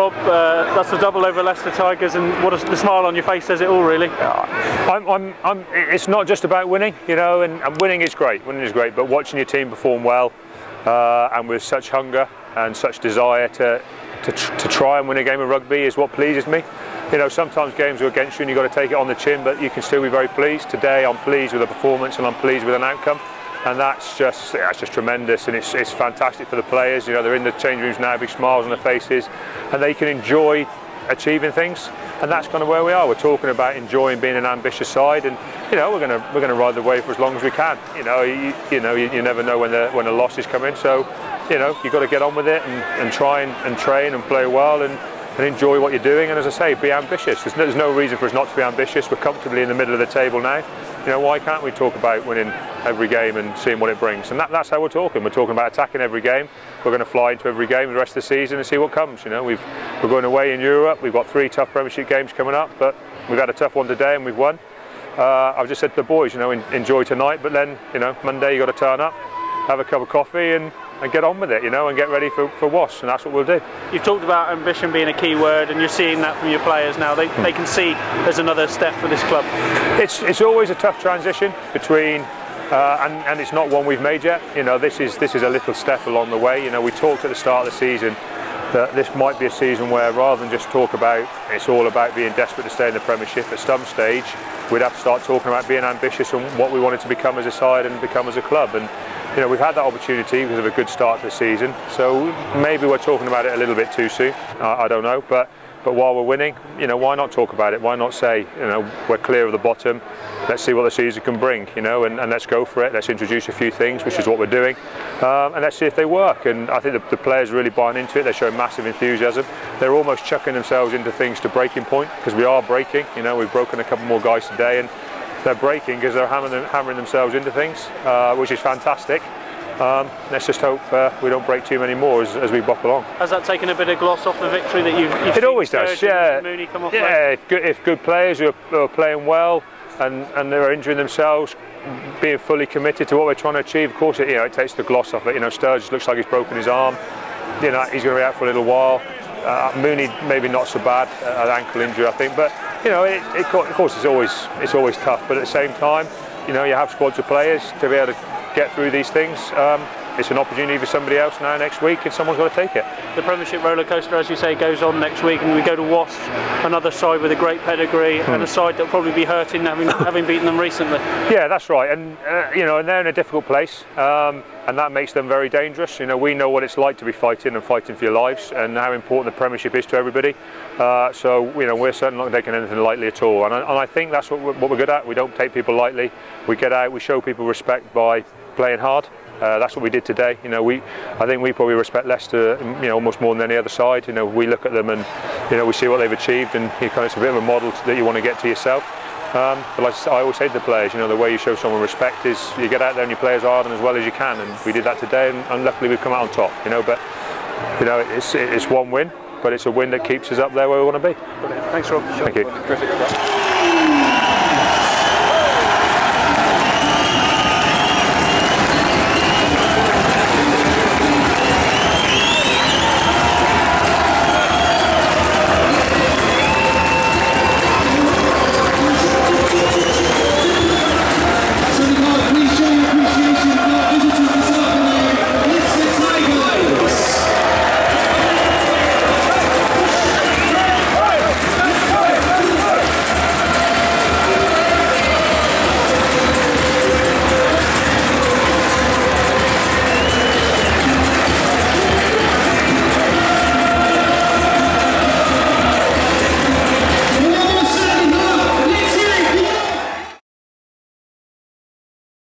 Rob. That's the double over Leicester Tigers, and the smile on your face says it all, really. It's not just about winning, you know, and winning is great. Winning is great, but watching your team perform well and with such hunger and such desire to try and win a game of rugby is what pleases me. You know, sometimes games are against you and you've got to take it on the chin, but you can still be very pleased. Today I'm pleased with the performance and I'm pleased with an outcome, and that's just tremendous, and it's fantastic for the players. You know, they're in the change rooms now, big smiles on their faces, and they can enjoy achieving things, and that's kind of where we are. We're talking about enjoying being an ambitious side, and you know, we're going to ride the wave for as long as we can. You know, you never know when a loss is coming, so you know, you've got to get on with it and try and train and play well and enjoy what you're doing, and as I say, be ambitious. There's no reason for us not to be ambitious. We're comfortably in the middle of the table now. You know, why can't we talk about winning every game and seeing what it brings? And that's how we're talking. We're talking about attacking every game. We're going to fly into every game the rest of the season and see what comes. You know, we're going away in Europe. We've got 3 tough Premiership games coming up, but we've had a tough one today and we've won. I've just said to the boys, you know, enjoy tonight, but then, you know, Monday you've got to turn up, have a cup of coffee and get on with it, you know, and get ready for WAS, and that's what we'll do. You've talked about ambition being a key word, and you're seeing that from your players now. They can see there's another step for this club. It's always a tough transition between, and it's not one we've made yet. You know, this is a little step along the way. You know, we talked at the start of the season that this might be a season where, rather than just talk about it's all about being desperate to stay in the Premiership, at some stage we'd have to start talking about being ambitious and what we wanted to become as a side and become as a club. And you know, we've had that opportunity because of a good start to the season, so maybe we're talking about it a little bit too soon. I don't know, but while we're winning, you know, why not talk about it? Why not say, you know, we're clear of the bottom, let's see what the season can bring, you know, and let's go for it. Let's introduce a few things, which is what we're doing, and let's see if they work. And I think the players are really buying into it. They're showing massive enthusiasm. They're almost chucking themselves into things to breaking point, because we are breaking. You know, we've broken a couple more guys today, and they're breaking because they're hammering themselves into things, which is fantastic. Let's just hope we don't break too many more as we bop along. Has that taken a bit of gloss off the victory that you've It always does, yeah. Mooney come off yeah, if good players who are playing well and they're injuring themselves, being fully committed to what we're trying to achieve, of course, it takes the gloss off it. You know, Sturgis looks like he's broken his arm. You know, he's going to be out for a little while. Mooney maybe not so bad, an ankle injury I think, but you know, of course it's always tough. But at the same time, you know, you have squads of players to be able to get through these things. It's an opportunity for somebody else now next week, and someone's got to take it. The Premiership roller coaster, as you say, goes on next week, and we go to WAS, another side with a great pedigree and a side that'll probably be hurting having beaten them recently. Yeah, that's right, and you know, and they're in a difficult place, and that makes them very dangerous. You know, we know what it's like to be fighting for your lives, and how important the Premiership is to everybody. So you know, we're certainly not taking anything lightly at all, and I think that's what we're good at. We don't take people lightly. We get out, we show people respect by playing hard. That's what we did today. You know, I think we probably respect Leicester, you know, almost more than any other side. You know, we look at them and, you know, we see what they've achieved, and it's a bit of a model that you want to get to yourself. But like I always say to the players, you know, the way you show someone respect is you get out there and you play as hard and as well as you can, and we did that today, and luckily we've come out on top. You know, but you know, it's one win, but it's a win that keeps us up there where we want to be. Brilliant. Thanks, Rob. Thank you.